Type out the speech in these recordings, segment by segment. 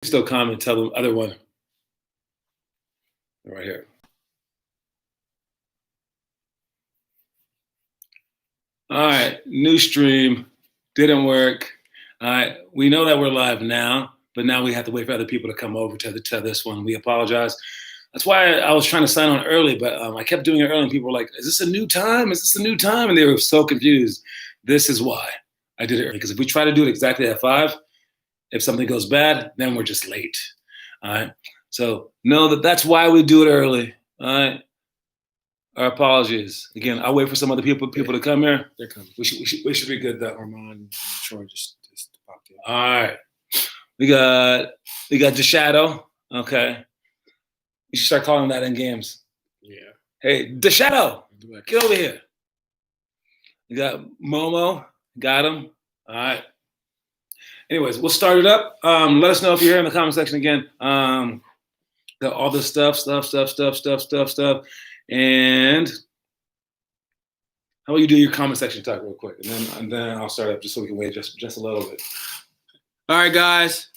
Still comment, tell them other one right here. All right, new stream didn't work. All right, we know that we're live now, but now we have to wait for other people to come over to this one. We apologize. That's why I was trying to sign on early, but I kept doing it early, and people were like, "Is this a new time? Is this a new time?" And they were so confused. This is why I did it early, because if we try to do it exactly at 5, if something goes bad, then we're just late. All right. So know that that's why we do it early. All right. Our apologies. Again, I'll wait for some other people to come here. They're coming. We should be good though. Armand, Troy just popped in. All right. We got DeShadow. Okay. You should start calling that in games. Yeah. Hey, DeShadow, get over here. We got Momo. Got him. All right. Anyways, we'll start it up. Let us know if you're here in the comment section again. Got all this stuff. And how about you do your comment section talk real quick, and then I'll start up just so we can wait just a little bit. All right, guys.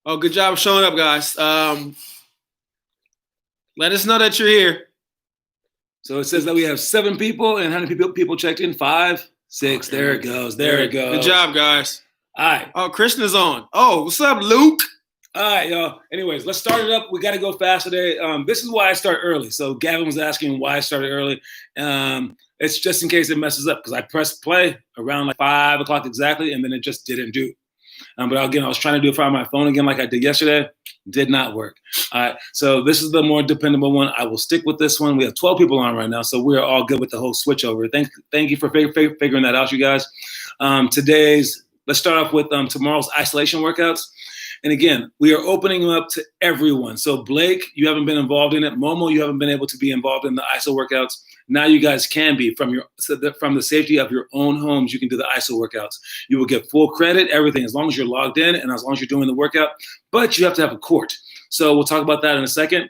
Oh, good job showing up, guys. Let us know that you're here. So it says that we have 7 people, and how many people checked in? 5, 6. There it goes. There it goes. Good job, guys. All right. Oh, Christian is on. Oh, what's up, Luke? All right, y'all. Anyways, let's start it up. We got to go fast today. This is why I start early. So Gavin was asking why I started early. It's just in case it messes up, because I pressed play around like 5 o'clock exactly, and then it just didn't do. But again, I was trying to do it from my phone again like I did yesterday. Did not work. All right, so this is the more dependable one. I will stick with this one. We have 12 people on right now, so we're all good with the whole switch over. Thank you for figuring that out, you guys. Let's start off with tomorrow's isolation workouts. And again, we are opening them up to everyone. So Blake, you haven't been involved in it. Momo, you haven't been able to be involved in the ISO workouts. Now you guys can be from the safety of your own homes. You can do the ISO workouts. You will get full credit, everything, as long as you're logged in and as long as you're doing the workout. But you have to have a court. So we'll talk about that in a second.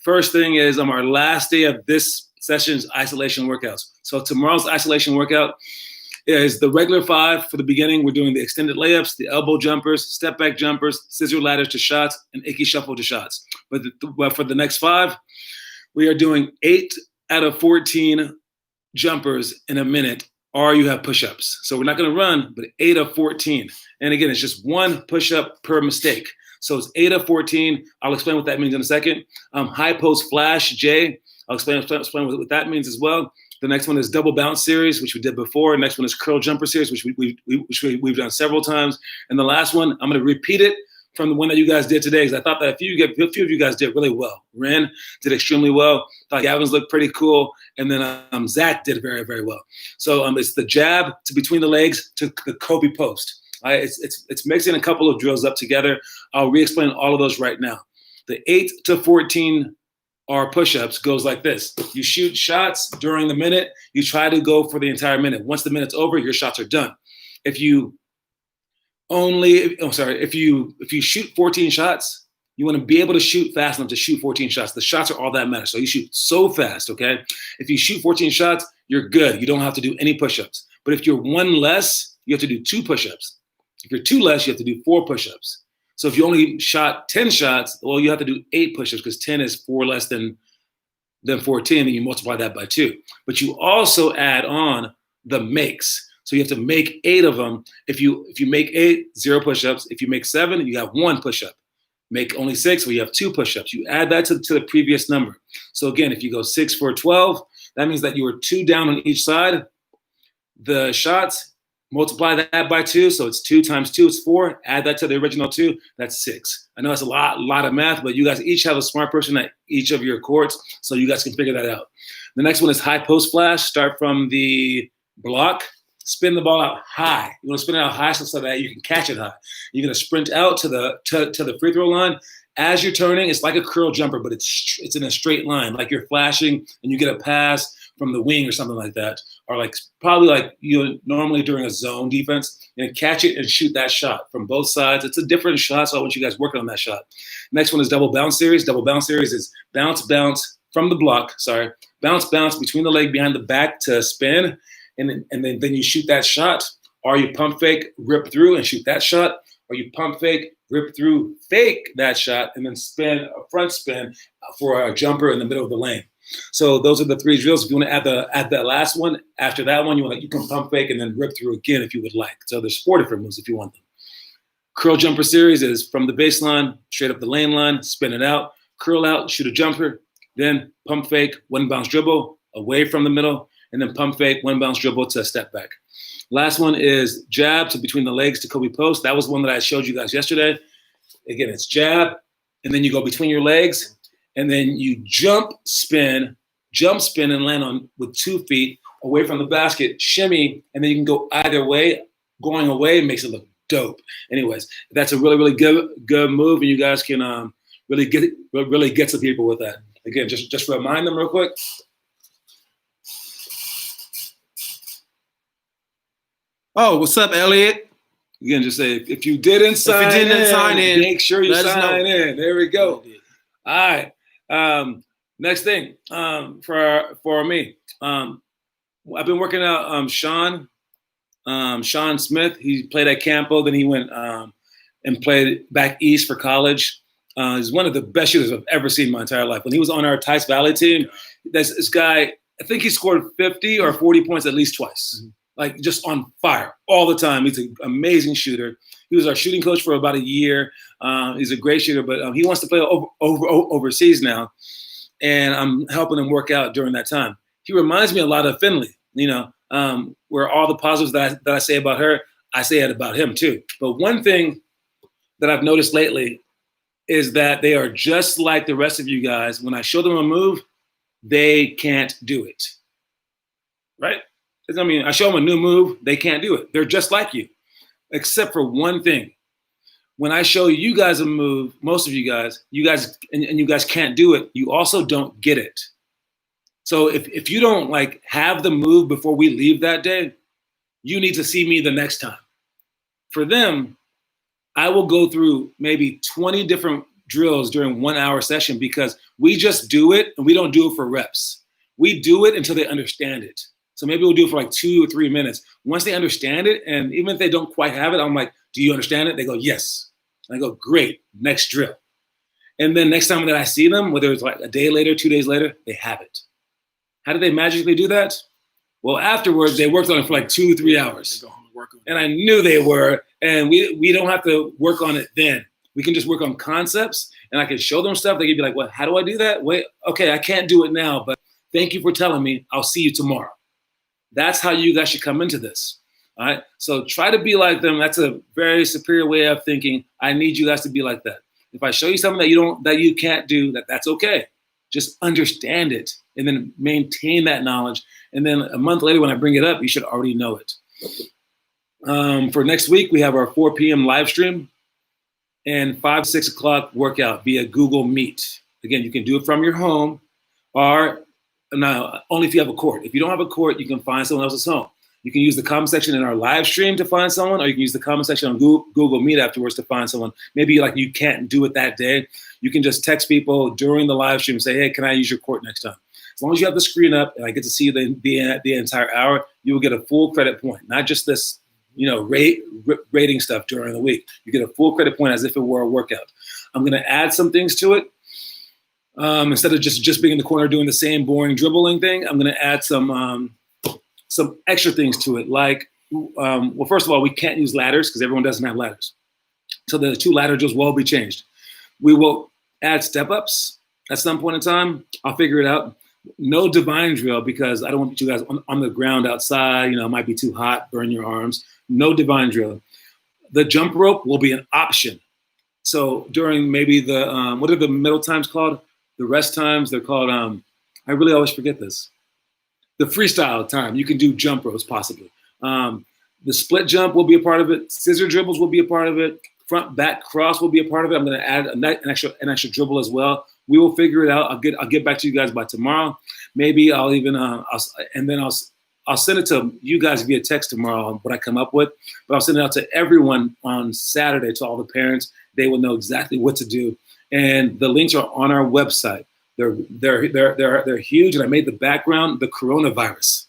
First thing is our last day of this session's isolation workouts. So tomorrow's isolation workout is the regular 5 for the beginning. We're doing the extended layups, the elbow jumpers, step back jumpers, scissor ladders to shots, and icky shuffle to shots. But for the next 5, we are doing 8 out of 14 jumpers in a minute, or you have push-ups. So we're not going to run, but 8 of 14. And again, it's just 1 push-up per mistake. So it's 8 of 14. I'll explain what that means in a second. High post flash J. I'll explain what that means as well. The next one is double bounce series, which we did before. The next one is curl jumper series, which we've done several times. And the last one, I'm going to repeat it from the one that you guys did today, because I thought that a few of you guys did really well. Ren did extremely well. Thought Gavin's looked pretty cool. And then Zach did very, very well. So it's the jab to between the legs to the Kobe post. It's mixing a couple of drills up together. I'll re-explain all of those right now. The 8 to 14 our push-ups goes like this. You shoot shots during the minute. You try to go for the entire minute. Once the minute's over, your shots are done. If you shoot 14 shots, you want to be able to shoot fast enough to shoot 14 shots. The shots are all that matter. So you shoot so fast, okay? If you shoot 14 shots, you're good. You don't have to do any push-ups. But if you're 1 less, you have to do 2 push-ups. If you're 2 less, you have to do 4 push-ups. So if you only shot 10 shots, well, you have to do 8 push-ups, because 10 is 4 less than 14, and you multiply that by 2. But you also add on the makes. So you have to make 8 of them. If you make 8, 0 push-ups. If you make 7, you have 1 push-up. Make only 6, well, you have 2 push-ups. You add that to the previous number. So again, if you go 6 for 12, that means that you were 2 down on each side. The shots, multiply that by 2, so it's 2 times 2 is 4. Add that to the original 2, that's 6. I know that's a lot of math, but you guys each have a smart person at each of your courts, so you guys can figure that out. The next one is high post flash. Start from the block, spin the ball out high. You want to spin it out high so that you can catch it high. You're going to sprint out to the free throw line. As you're turning, it's like a curl jumper, but it's in a straight line, like you're flashing and you get a pass from the wing or something like that, or probably like you normally during a zone defense, and catch it and shoot that shot from both sides. It's a different shot, so I want you guys working on that shot. Next one is double bounce series. Double bounce series is bounce from the block. Bounce between the leg behind the back to spin, and then you shoot that shot, or you pump fake, rip through and shoot that shot, or you pump fake, rip through, fake that shot, and then spin a front spin for a jumper in the middle of the lane. So those are the 3 drills. If you want to add that last one, after that one, you can pump fake and then rip through again if you would like. So there's 4 different moves if you want them. Curl jumper series is from the baseline, straight up the lane line, spin it out, curl out, shoot a jumper, then pump fake, 1 bounce dribble away from the middle, and then pump fake, 1 bounce dribble to a step back. Last one is jab to between the legs to Kobe post. That was one that I showed you guys yesterday. Again, it's jab, and then you go between your legs, and then you jump spin, and land on with 2 feet away from the basket, shimmy, and then you can go either way. Going away makes it look dope. Anyways, that's a really, really good move, and you guys can really get some people with that. Again, just remind them real quick. Oh, what's up, Elliot? Again, just say if you didn't sign in, make sure you sign in. There we go. All right. Next thing for me, I've been working out Sean Smith. He played at Campo, then he went and played back east for college. He's one of the best shooters I've ever seen in my entire life. When he was on our Tice Valley team, this guy, I think he scored 50 or 40 points at least twice. Mm-hmm. Like just on fire all the time. He's an amazing shooter. He was our shooting coach for about a year. He's a great shooter, but he wants to play overseas now, and I'm helping him work out during that time. He reminds me a lot of Finley, where all the positives that I say about her, I say it about him too. But one thing that I've noticed lately is that they are just like the rest of you guys. When I show them a move, they can't do it, right? I mean, I show them a new move, they can't do it. They're just like you, except for one thing. When I show you guys a move, most of you guys can't do it, you also don't get it. So if you don't like have the move before we leave that day, you need to see me the next time. For them, I will go through maybe 20 different drills during 1 hour session because we just do it and we don't do it for reps. We do it until they understand it. So maybe we'll do it for like 2 or 3 minutes. Once they understand it, and even if they don't quite have it, I'm like, do you understand it? They go, yes. And I go, great, next drill. And then next time that I see them, whether it's like a day later, 2 days later, they have it. How did they magically do that? Well, afterwards, they worked on it for like 2 or 3 hours. And I knew they were, and we don't have to work on it then. We can just work on concepts, and I can show them stuff. They can be like, well, how do I do that? Wait, okay, I can't do it now, but thank you for telling me. I'll see you tomorrow. That's how you guys should come into this. All right. So try to be like them. That's a very superior way of thinking. I need you guys to be like that. If I show you something that you can't do, that's okay. Just understand it and then maintain that knowledge. And then a month later, when I bring it up, you should already know it. For next week, we have our 4 p.m. live stream and 5 to 6 o'clock workout via Google Meet. Again, you can do it from your home or now, only if you have a court. If you don't have a court, you can find someone else's home. You can use the comment section in our live stream to find someone, or you can use the comment section on Google Meet afterwards to find someone. Maybe like you can't do it that day. You can just text people during the live stream and say, hey, can I use your court next time? As long as you have the screen up and I get to see you the entire hour, you will get a full credit point, not just this rating stuff during the week. You get a full credit point as if it were a workout. I'm going to add some things to it. Instead of just being in the corner doing the same boring dribbling thing, I'm going to add some extra things to it. Like, well, first of all, we can't use ladders because everyone doesn't have ladders. So the 2 ladder drills will be changed. We will add step-ups at some point in time. I'll figure it out. No divine drill because I don't want you guys on the ground outside. It might be too hot, burn your arms. No divine drill. The jump rope will be an option. So during maybe the, what are the middle times called? The rest times, they're called, I really always forget this. The freestyle time, you can do jump ropes possibly. The split jump will be a part of it. Scissor dribbles will be a part of it. Front back cross will be a part of it. I'm going to add an extra dribble as well. We will figure it out. I'll get back to you guys by tomorrow. Maybe I'll even, I'll send it to you guys via text tomorrow on what I come up with. But I'll send it out to everyone on Saturday, to all the parents. They will know exactly what to do. And the links are on our website. They're huge, and I made the background the coronavirus.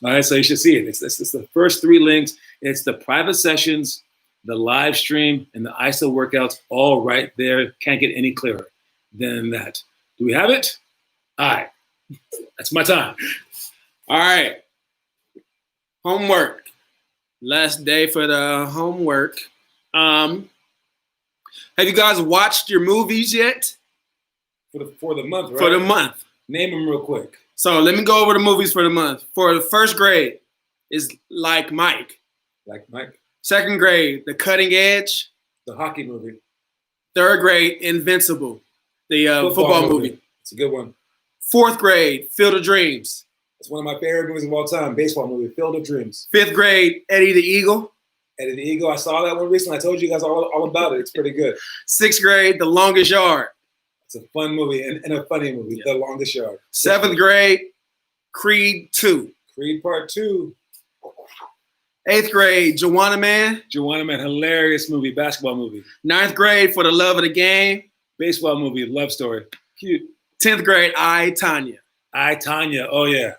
All right, so you should see it. It's the first 3 links. It's the private sessions, the live stream, and the ISO workouts all right there. Can't get any clearer than that. Do we have it? All right. That's my time. All right. Homework. Last day for the homework. Have you guys watched your movies yet? For the month, right? For the month. Name them real quick. So let me go over the movies for the month. For the first grade is Like Mike. Like Mike. Second grade, The Cutting Edge. The hockey movie. Third grade, Invincible. The football movie. It's a good one. Fourth grade, Field of Dreams. It's one of my favorite movies of all time. Baseball movie, Field of Dreams. Fifth grade, Eddie the Eagle. Eddie the Eagle. I saw that one recently. I told you guys all about it. It's pretty good. Sixth grade, The Longest Yard. It's a fun movie and a funny movie. Yeah. The Longest Yard. Seventh grade, Creed 2. Creed Part 2. Eighth grade, Joanna Man. Joanna Man, hilarious movie, basketball movie. Ninth grade, For the Love of the Game. Baseball movie, love story. Cute. 10th grade, I, Tanya. I, Tanya. Oh, yeah.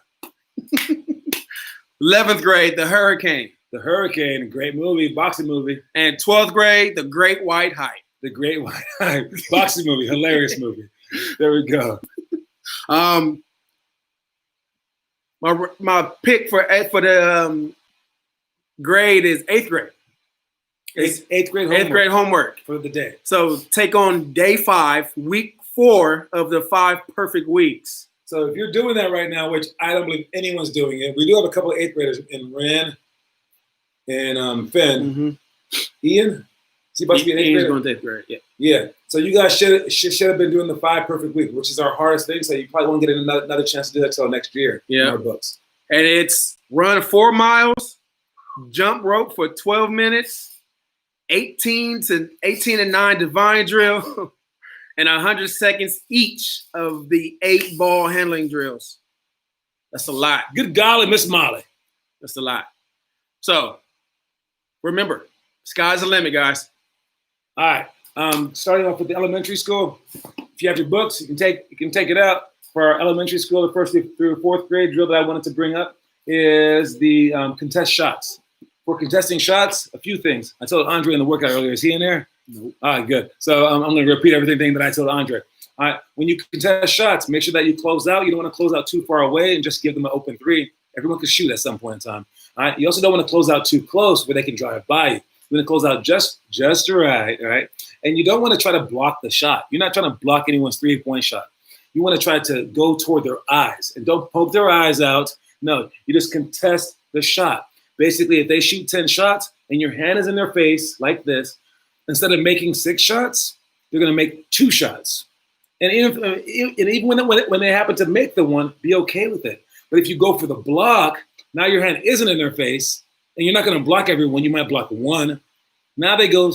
11th grade, The Hurricane. The Hurricane, great movie, boxing movie. And 12th grade, The Great White Hype. The Great White Hype, boxing movie, hilarious movie. There we go. My pick for the grade is 8th grade. It's eighth grade homework. 8th grade homework for the day. So take on day 5, week 4 of the 5 perfect weeks. So if you're doing that right now, which I don't believe anyone's doing it, we do have a couple of 8th graders in Ren and Finn. Mm-hmm. Ian? Is he supposed to be an 8th grader? Going to 8th grade, yeah. Yeah. So you guys should have been doing the 5 perfect week, which is our hardest thing. So you probably won't get another chance to do that until next year. Yeah. In our books. And it's run 4 miles, jump rope for 12 minutes, 18 and 9 divine drill, and 100 seconds each of the 8 ball handling drills. That's a lot. Good golly, Miss Molly. That's a lot. So remember, sky's the limit, guys. All right. Starting off with the elementary school. If you have your books, you can take it out. For our elementary school, the first through 4th grade drill that I wanted to bring up is the contest shots. For contesting shots, a few things. I told Andre in the workout earlier. Is he in there? Nope. All right, good. So I'm going to repeat everything that I told Andre. All right, when you contest shots, make sure that you close out. You don't want to close out too far away and just give them an open 3. Everyone can shoot at some point in time. All right. You also don't want to close out too close where they can drive by you. You want to close out just right, all right? And you don't want to try to block the shot. You're not trying to block anyone's 3-point shot. You want to try to go toward their eyes and don't poke their eyes out. No, you just contest the shot. Basically, if they shoot 10 shots and your hand is in their face like this, instead of making 6 shots, they're going to make 2 shots. And even when they happen to make the one, be okay with it. But if you go for the block, now your hand isn't in their face, and you're not going to block everyone. You might block 1. Now they go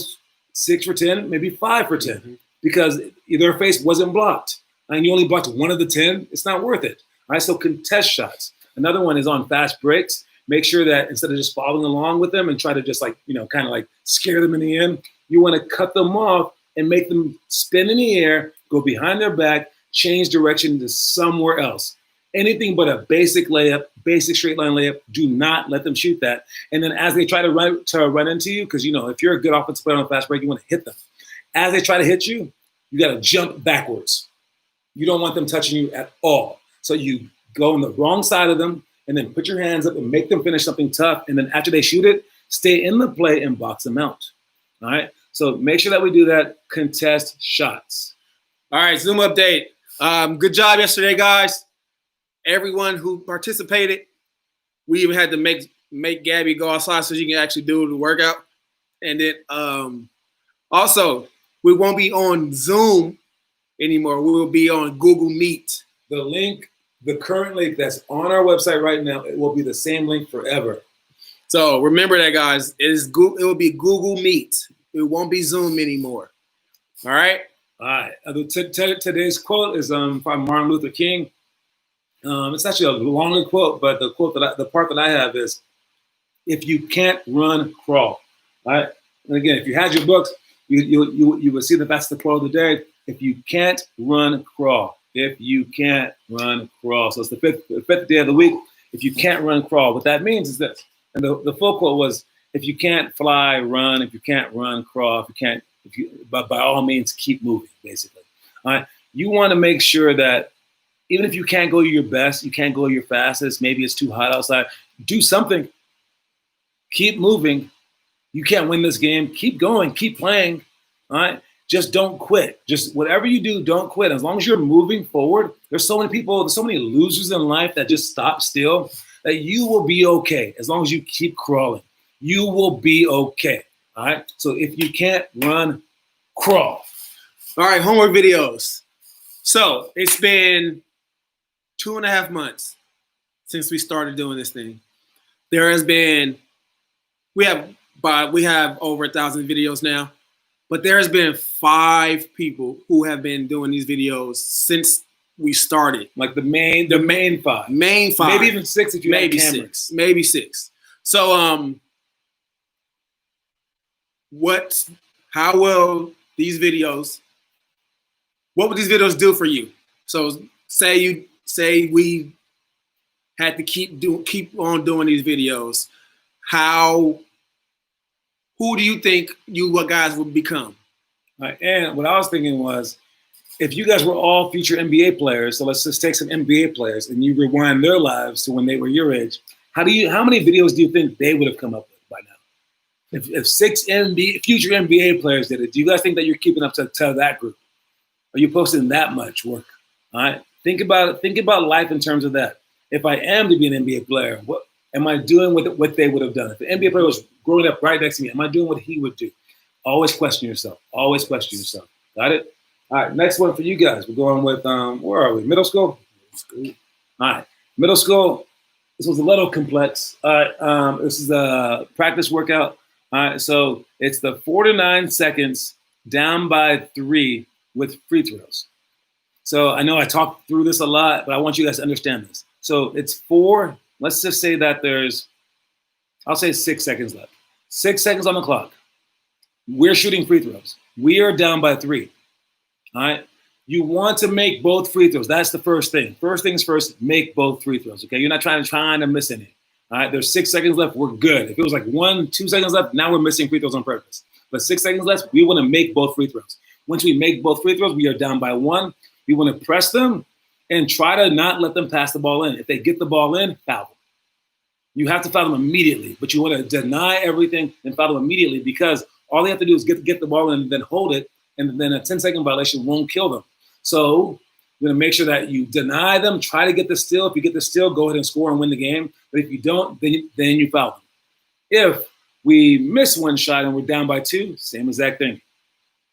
6 for 10, maybe 5 for 10, because their face wasn't blocked. And you only blocked 1 of the 10, it's not worth it. All right, so contest shots. Another one is on fast breaks. Make sure that instead of just following along with them and try to just kind of like scare them in the end, you want to cut them off and make them spin in the air, go behind their back, change direction to somewhere else. Anything but a basic layup, basic straight line layup, do not let them shoot that. And then as they try to run into you, because, if you're a good offensive player on a fast break, you want to hit them. As they try to hit you, you got to jump backwards. You don't want them touching you at all. So you go on the wrong side of them and then put your hands up and make them finish something tough. And then after they shoot it, stay in the play and box them out. All right? So make sure that we do that. Contest shots. All right, Zoom update. Good job yesterday, guys. Everyone who participated. We even had to make Gabby go outside so she can actually do the workout. And then also, we won't be on Zoom anymore. We will be on Google Meet. The current link that's on our website right now, it will be the same link forever. So remember that, guys. It will be Google Meet. It won't be Zoom anymore. All right? All right. Today's quote is from Martin Luther King. It's actually a longer quote, but the part that I have is, if you can't run, crawl. All right? And again, if you had your books, you would see that that's the quote of the day. If you can't run, crawl. If you can't run, crawl. So it's the fifth day of the week. If you can't run, crawl. What that means is this. And the full quote was, if you can't fly, run. If you can't run, crawl. But by all means, keep moving, basically. All right. You want to make sure that even if you can't go your best, you can't go your fastest, maybe it's too hot outside, do something. Keep moving. You can't win this game. Keep going. Keep playing. All right. Just don't quit. Just whatever you do, don't quit. As long as you're moving forward, there's so many losers in life that just stop still, that you will be okay. As long as you keep crawling, you will be okay. All right. So if you can't run, crawl. All right. Homework videos. So it's been 2.5 months since we started doing this thing. There has been, we have over 1,000 videos now, but there has been 5 people who have been doing these videos since we started. Like the main 5. Main 5. Maybe even 6 if you maybe have cameras. 6. Maybe 6. So what would these videos do for you? So say we had to keep on doing these videos. Who do you think you guys would become? Right. And what I was thinking was, if you guys were all future NBA players, so let's just take some NBA players and you rewind their lives to when they were your age, how many videos do you think they would have come up with by now? If 6 future NBA players did it, do you guys think that you're keeping up to that group? Are you posting that much work? All right. Think about life in terms of that. If I am to be an NBA player, what am I doing with what they would have done? If the NBA player was growing up right next to me, am I doing what he would do? Always question yourself. Always question yourself. Got it? All right. Next one for you guys. We're going with, where are we? Middle school? All right. Middle school. This was a little complex. All right. This is a practice workout. All right. So it's the 4 to 9 seconds down by 3 with free throws. So I know I talked through this a lot, but I want you guys to understand this. So it's 4. Let's just say that I'll say 6 seconds left. 6 seconds on the clock. We're shooting free throws. We are down by 3. All right. You want to make both free throws. That's the first thing. First things first, make both free throws. Okay. You're not trying to miss any. All right. There's 6 seconds left. We're good. If it was like 1, 2 seconds left, now we're missing free throws on purpose. But 6 seconds left, we want to make both free throws. Once we make both free throws, we are down by 1. We want to press them and try to not let them pass the ball in. If they get the ball in, foul them. You have to foul them immediately, but you want to deny everything and foul them immediately, because all they have to do is get the ball in and then hold it, and then a 10-second violation won't kill them. So you're going to make sure that you deny them, try to get the steal. If you get the steal, go ahead and score and win the game. But if you don't, then you foul them. If we miss one shot and we're down by 2, same exact thing.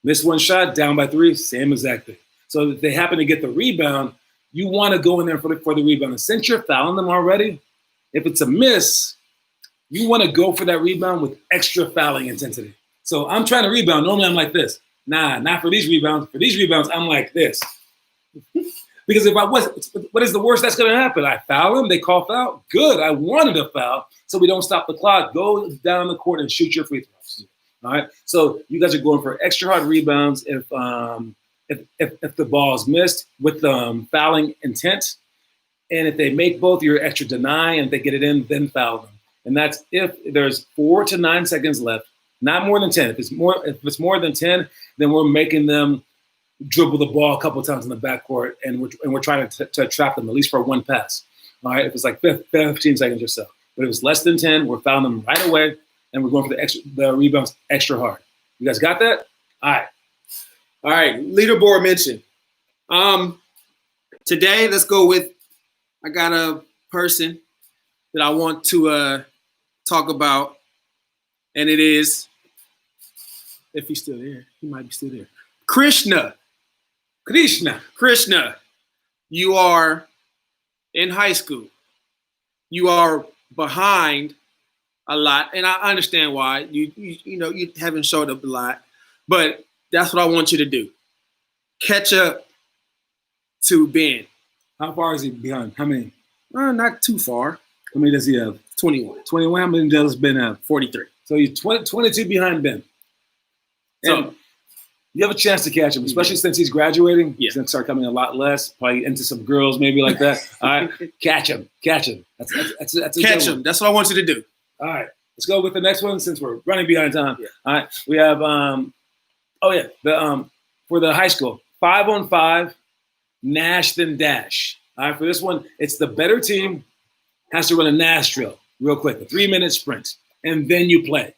Miss one shot, down by 3, same exact thing. So if they happen to get the rebound, you want to go in there for the rebound. And since you're fouling them already, if it's a miss, you want to go for that rebound with extra fouling intensity. So I'm trying to rebound. Normally I'm like this. Nah, not for these rebounds. For these rebounds, I'm like this. Because what is the worst that's going to happen? I foul them. They call foul. Good. I wanted a foul. So we don't stop the clock. Go down the court and shoot your free throws. All right. So you guys are going for extra hard rebounds if the ball is missed with fouling intent. And if they make both, you're extra deny, and if they get it in, then foul them. And that's if there's 4 to 9 seconds left, not more than 10. If it's more than 10, then we're making them dribble the ball a couple of times in the backcourt, and we're trying to trap them at least for one pass. All right, if it's like 15 seconds or so. But if it's less than 10, we're fouling them right away, and we're going for the rebounds extra hard. You guys got that? All right. Leaderboard mention. Today, let's go with. I got a person that I want to talk about, and it is, if he's still there, he might be still there. Krishna, you are in high school. You are behind a lot, and I understand why. You haven't showed up a lot, but that's what I want you to do. Catch up to Ben. How far is he behind? How many? Not too far. How many does he have? 21. 21. How many does Ben have? 43. So he's 22 behind Ben. So you have a chance to catch him, especially since he's graduating. Yeah. He's going to start coming a lot less, probably into some girls, maybe like that. All right. Catch him. That's catch him. That's what I want you to do. All right. let's go with the next one since we're running behind time. Yeah. All right, we have for the high school 5-on-5, Nash then dash. All right, for this one, it's the better team has to run a Nash drill real quick, a 3-minute sprint, and then you play.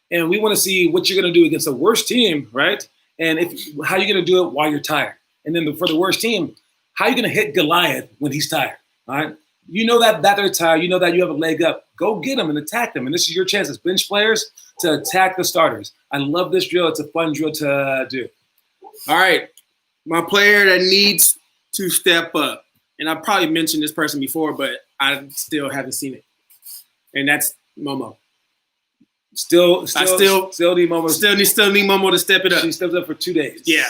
And we want to see what you're going to do against the worst team, right? And how you're going to do it while you're tired. And then for the worst team, how are you going to hit Goliath when he's tired? All right, you know that they're tired. You know that you have a leg up. Go get them and attack them. And this is your chance as bench players to attack the starters. I love this drill. It's a fun drill to do. All right, my player that needs to step up, and I probably mentioned this person before, but I still haven't seen it, and that's Momo. Still need Momo. Still need Momo to step it up. She steps up for 2 days. Yeah,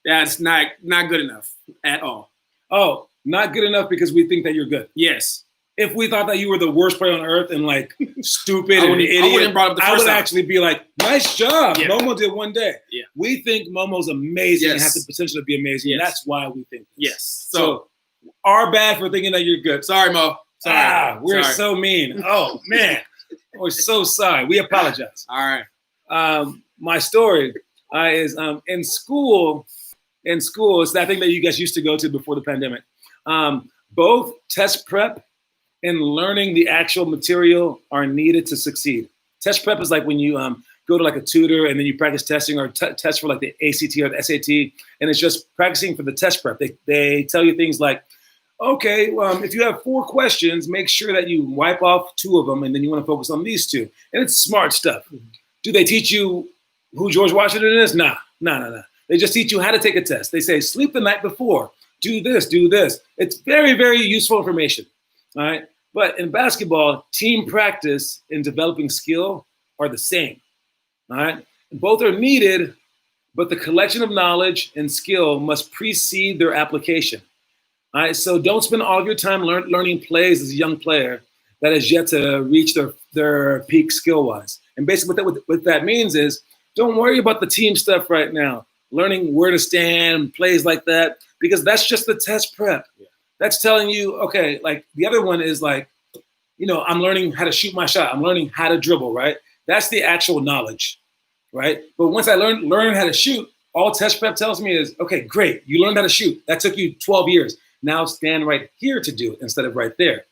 that's not good enough at all. Oh, not good enough because we think that you're good. Yes. If we thought that you were the worst player on earth and like stupid and an idiot, I wouldn't brought up the first I would time. actually be like, nice job. Yeah. Momo did one day. Yeah. We think Momo's amazing and has the potential to be amazing. Yes. That's why we think this. Yes. So our bad for thinking that you're good. Sorry, Mo. Sorry. We're so mean. Oh, man. We're so sorry. We apologize. All right. My story is in school, it's that thing that you guys used to go to before the pandemic. Both test prep and learning the actual material are needed to succeed. Test prep is like when you go to like a tutor and then you practice testing or test for like the ACT or the SAT, and it's just practicing for the test prep. They tell you things like, okay, if you have 4 questions, make sure that you wipe off 2 of them and then you want to focus on these 2. And it's smart stuff. Mm-hmm. Do they teach you who George Washington is? Nah. They just teach you how to take a test. They say, sleep the night before. Do this, do this. It's very, very useful information. All right. But in basketball, team practice and developing skill are the same. All right. Both are needed, but the collection of knowledge and skill must precede their application. All right. So don't spend all of your time learning plays as a young player that has yet to reach their peak skill wise. And basically what that means is don't worry about the team stuff right now. Learning where to stand, plays like that, because that's just the test prep. Yeah. That's telling you, okay, like the other one is like, I'm learning how to shoot my shot. I'm learning how to dribble, right? That's the actual knowledge, right? But once I learn how to shoot, all test prep tells me is, okay, great. You learned how to shoot. That took you 12 years. Now stand right here to do it instead of right there.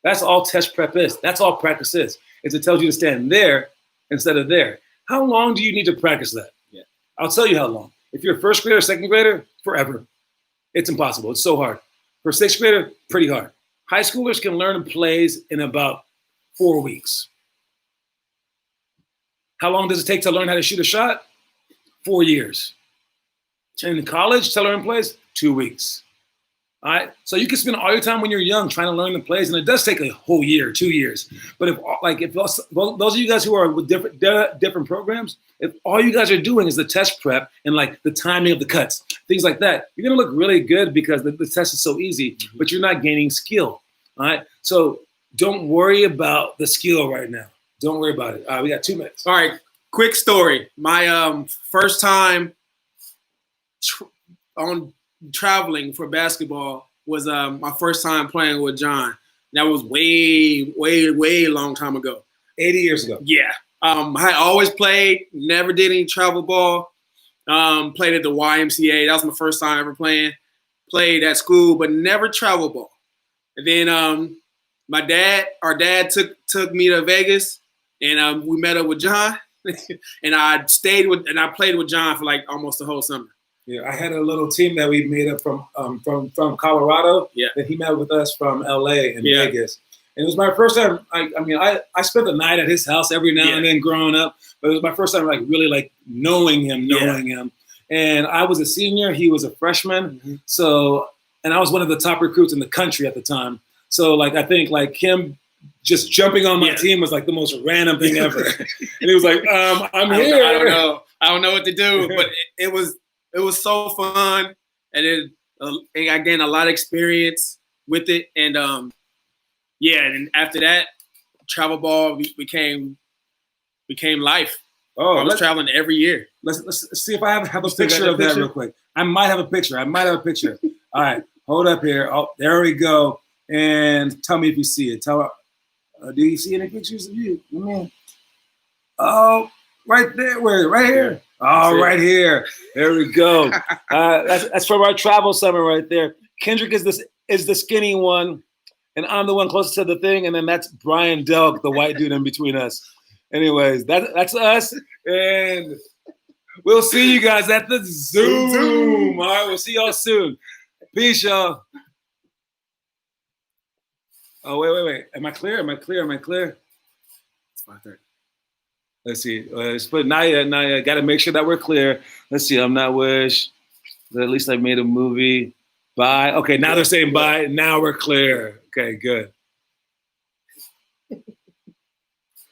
That's all test prep is. That's all practice is it tells you to stand there instead of there. How long do you need to practice that? Yeah. I'll tell you how long. If you're a first grader or second grader, forever. It's impossible. It's so hard. For a 6th grader, pretty hard. High schoolers can learn plays in about 4 weeks. How long does it take to learn how to shoot a shot? 4 years. In college, to learn plays, 2 weeks. All right. So you can spend all your time when you're young trying to learn the plays, and it does take a whole year, 2 years. But if those of you guys who are with different programs, if all you guys are doing is the test prep and like the timing of the cuts, things like that, you're gonna look really good because the test is so easy, but you're not gaining skill. All right. So don't worry about the skill right now. Don't worry about it. All right, we got 2 minutes. All right. Quick story. My first time on traveling for basketball was my first time playing with John. That was way long time ago. 80 years ago. Yeah. I always played, never did any travel ball. Played at the YMCA. That was my first time ever playing. Played at school, but never travel ball. And then our dad took me to Vegas, and we met up with John. And I played with John for like almost the whole summer. Yeah, I had a little team that we made up from Colorado. Yeah, that he met with us from LA and Vegas. And it was my first time. I spent the night at his house every now and then growing up, but it was my first time like really like knowing him. And I was a senior, he was a freshman. Mm-hmm. So, and I was one of the top recruits in the country at the time. So like I think like him just jumping on my team was like the most random thing ever. And he was like, I'm here. I don't know what to do, but it was so fun, and I gained a lot of experience with it, and and after that, travel ball became life. Oh, I was traveling every year. Let's see if I have a picture of that real quick. I might have a picture. All right, hold up here. Oh, there we go. And tell me if you see it. Do you see any pictures of you? Oh, right there. Where? Right here. Oh, right here. There we go. That's from our travel summer right there. Kendrick is the skinny one, and I'm the one closest to the thing, and then that's Brian Delk, the white dude in between us. Anyways, that's us, and we'll see you guys at the Zoom. All right, we'll see y'all soon. Peace, y'all. Oh, wait. Am I clear? It's 5:30. Let's see. Let's put not yet. Got to make sure that we're clear. Let's see. I'm not wish. At least I made a movie. Bye. Okay, now they're saying bye. Now we're clear. Okay, good.